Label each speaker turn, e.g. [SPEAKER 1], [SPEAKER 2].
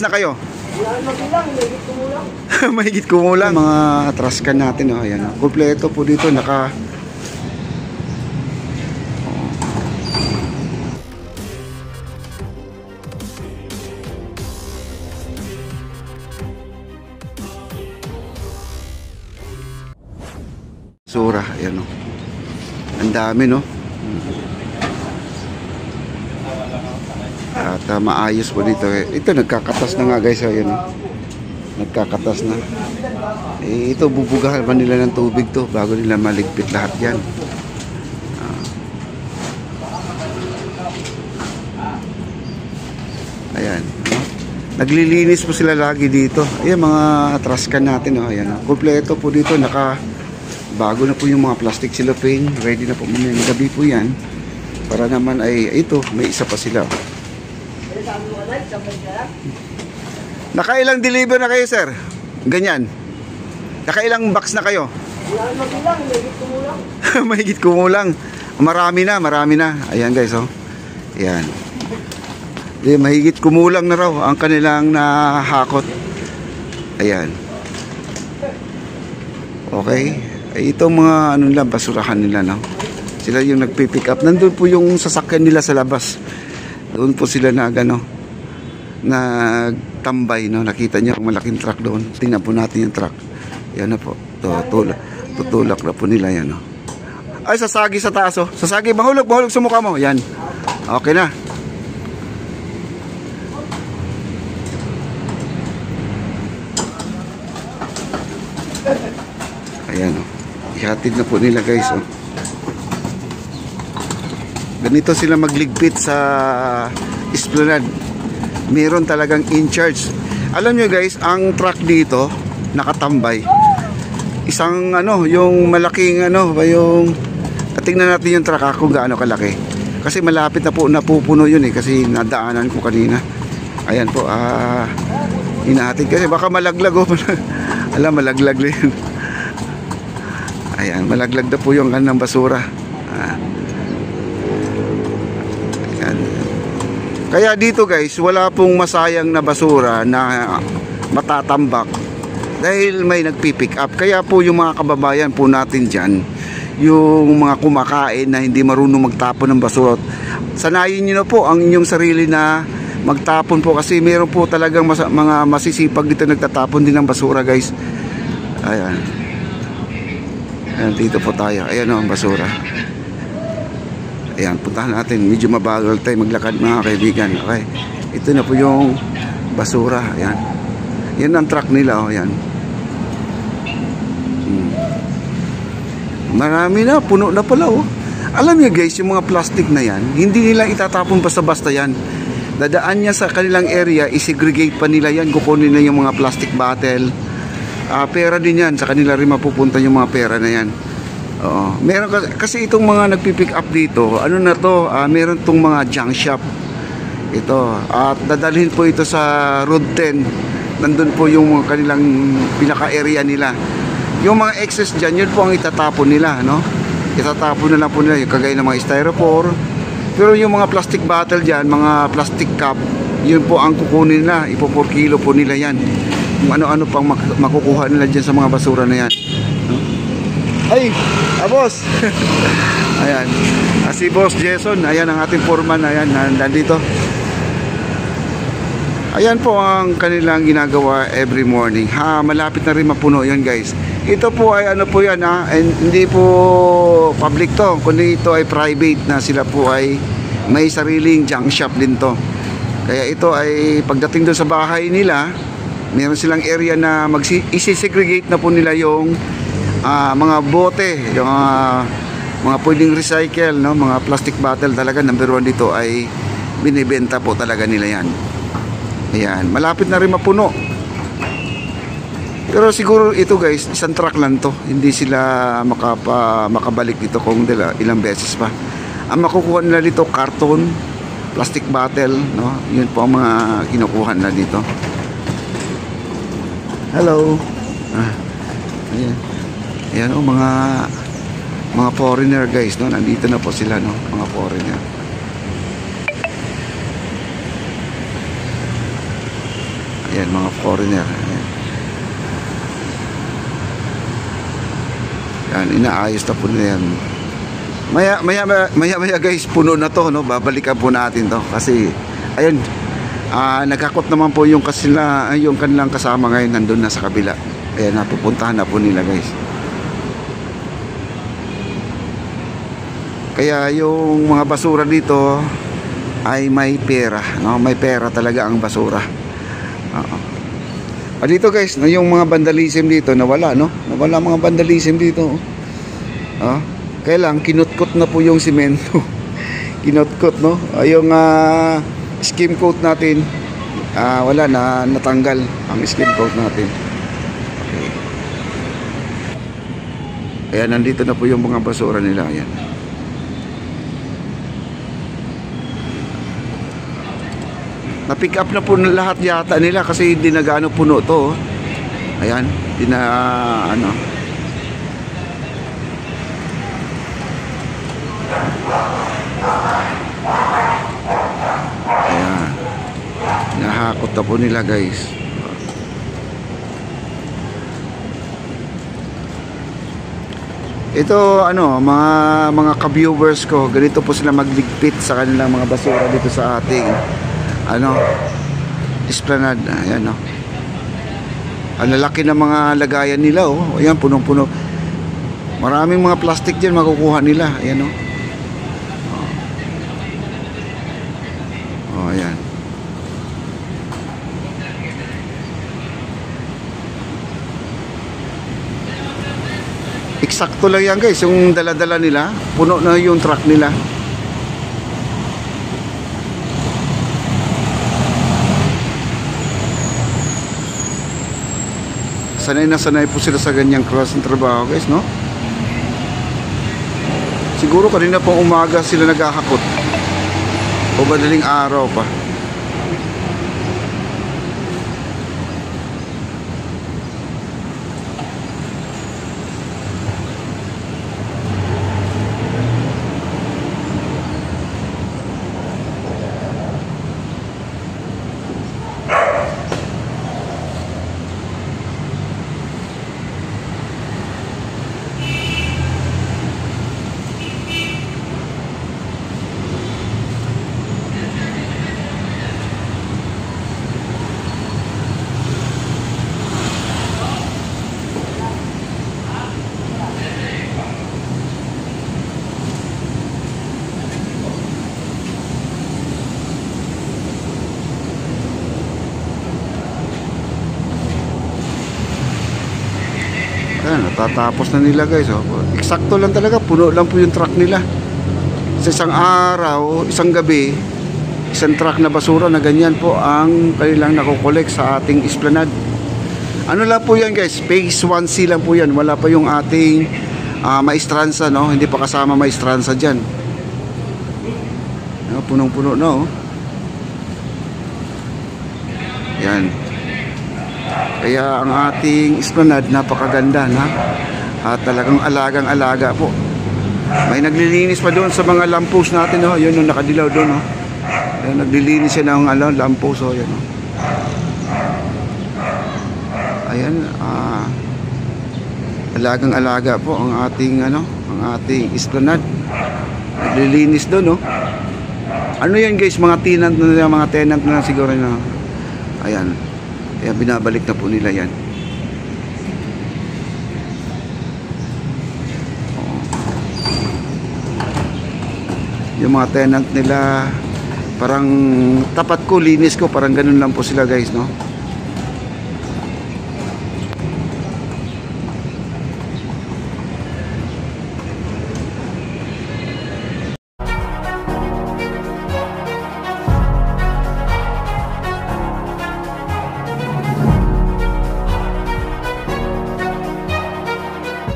[SPEAKER 1] Na kayo? Mahigit kumulang. Mga trash can natin, oh, ayan. Kompleto po dito, naka sura, ayan, oh. Ang dami, no? At maayos po dito. Ito nagkakatas na nga, guys, ayan, oh. Nagkakatas na. Ito bubugahan pa nila ng tubig to bago nila maligpit lahat yan. Ayan, no? Naglilinis po sila lagi dito. Ayan, mga trash can natin, oh. Ayan, oh. Kompleto po dito, bago na po yung mga plastic cellophane. Ready na po muna yung gabi po yan. Para naman ay ito, may isa pa sila. Nakailang deliver na kayo, sir? Ganyan. Nakailang box na kayo? Mahigit kumulang. Marami na. Ayan, guys, oh. Ayan. Mahigit kumulang na raw ang kanilang nahakot. Ayan. Okay. Itong mga ano nila, basurahan nila, no? Sila yung nagpipick up. Nandun po yung sasakyan nila sa labas. Doon po sila nagtambay, no? Nakita niyo ang malaking truck doon. Tingnan po natin yung truck. Yan na po. Tutulak na po nila yan, no? Ay, sasagi sa taas, oh. Sasagi, mahulog sa mukha mo. Yan. Okay na. Ayan, oh. Ihatid na po nila, guys, oh. Ganito sila magligpit sa Esplanade. Meron talagang in charge. Alam nyo, guys, ang truck dito nakatambay. Isang yung malaking yung tingnan natin yung truck kung gaano kalaki. Kasi malapit na po napupuno yun, kasi nadaanan ko kanina. Ayan po, hinahatid kasi baka malaglag, oh. Alam, malaglag na yun. Ayan, malaglag na po yung kanang basura. Ayan. Kaya dito, guys, wala pong masayang na basura na matatambak dahil may nagpipick up. Kaya po yung mga kababayan po natin dyan, yung mga kumakain na hindi marunong magtapon ng basura, sanayin nyo na po ang inyong sarili na magtapon po, kasi meron po talagang mga masisipag dito nagtatapon din ng basura, guys. Ayan. Ayan, dito po tayo. Ayan, oh, ang basura. Ayan, puntahan natin. Medyo mabagal tayo maglakad, mga kaibigan. Okay. Ito na po yung basura. Ayan. Yan ang truck nila, oh. Ayan. Marami na. Puno na pala, oh. Alam niyo, guys, yung mga plastic na yan, hindi nila itatapon basta-basta yan. Dadaan niya sa kanilang area, isegregate pa nila yan. Kukunin na yung mga plastic bottle. Pera din yan. Sa kanila rin mapupunta yung mga pera na yan. Meron kasi itong mga nagpipick up dito, meron tong mga junk shop ito, at dadalhin po ito sa Road 10. Nandun po yung kanilang pinaka area nila. Yung mga excess dyan, yun po ang itatapon nila, no? Itatapon na lang po nila yung kagaya ng mga styrofoam. Pero yung mga plastic bottle dyan, mga plastic cup, yun po ang kukunin nila. Ipo 4 kilo po nila yan. Kung ano-ano pang makukuha nila dyan sa mga basura na yan. Ay, boss. Ayan, si Boss Jason. Ayan ang ating foreman. Ayan, nandito. Ayan po ang kanilang ginagawa every morning. Malapit na rin mapuno yan, guys. Ito po ay po yan, and hindi po public to, kundi ito ay private na. Sila po ay may sariling junk shop din to. Kaya ito ay pagdating doon sa bahay nila, meron silang area na isi-segregate na po nila yung mga bote, yung mga pwedeng recycle, no? Mga plastic bottle talaga, number 1 dito ay binibenta po talaga nila yan. Ayan, malapit na rin mapuno. Pero siguro ito, guys, isang truck lang to. Hindi sila makabalik dito kung ilang beses pa. Ang makukuha nila dito, karton, plastic bottle, no? Yun po ang mga kinukuha nila dito. Hello. Ayan. Ayan, oh, mga foreigner, guys, no? Nandito na po sila, no? Mga foreigner. Ayan, mga foreigner. Ayan. Yan, inaayos na po nila yan. Maya guys, puno na to, no? Babalikan po natin to kasi ayun, nagkakot naman po yung kanilang kasama ngayon, nandun na sa kabila. Ayan, napupuntahan na po nila guys. Kaya yung mga basura dito ay may pera, no? May pera talaga ang basura. Dito guys, yung mga vandalism dito nawala, no? Nawala mga vandalism dito. Kaya lang kinutkot na po yung simento. Kinutkot, no? Yung skim coat natin, wala na, natanggal ang skim coat natin. Okay. Ayan, nandito na po yung mga basura nila. Ayan. Na-pick up na po lahat yata nila kasi hindi na gaano puno to. Ayan, hindi na ayan, nahakot na po nila guys. Ito mga ka-viewers ko, ganito po sila magligpit sa kanilang mga basura dito sa ating esplanade. Ayan, ang lalaki ng mga lagayan nila, ayan, punong-puno. Maraming mga plastic dyan makukuha nila. Ayan, ayan. Eksakto lang yan guys, yung dala-dala nila, puno na yung truck nila. Sanay na sanay po sila sa ganyang klaseng trabaho guys, no? Siguro kanina pong umaga sila naghahakot o madaling araw pa. Ayan, natatapos na nila guys. Eksakto lang talaga, puno lang po yung truck nila. Sa isang araw, isang gabi, isang truck na basura na ganyan po ang kanilang nakukolek sa ating esplanade. Ano lang po yan guys, phase 1C lang po yan. Wala pa yung ating maestranza, no? Hindi pa kasama maestranza dyan. Punong-puno na, yan. Kaya ang ating esplanade napakaganda na at talagang alagang-alaga po. May naglilinis pa doon sa mga lamppost natin, yun yung nakadilaw doon, naglilinis siya ng lamppost, yan, ayan, alagang-alaga po ang ating ang ating esplanade. Naglilinis doon, ano yan guys, mga tenant na siguro na, ayan. Kaya binabalik na po nila yan. Yung mga tenant nila, parang tapat ko, linis ko, parang ganun lang po sila guys, no?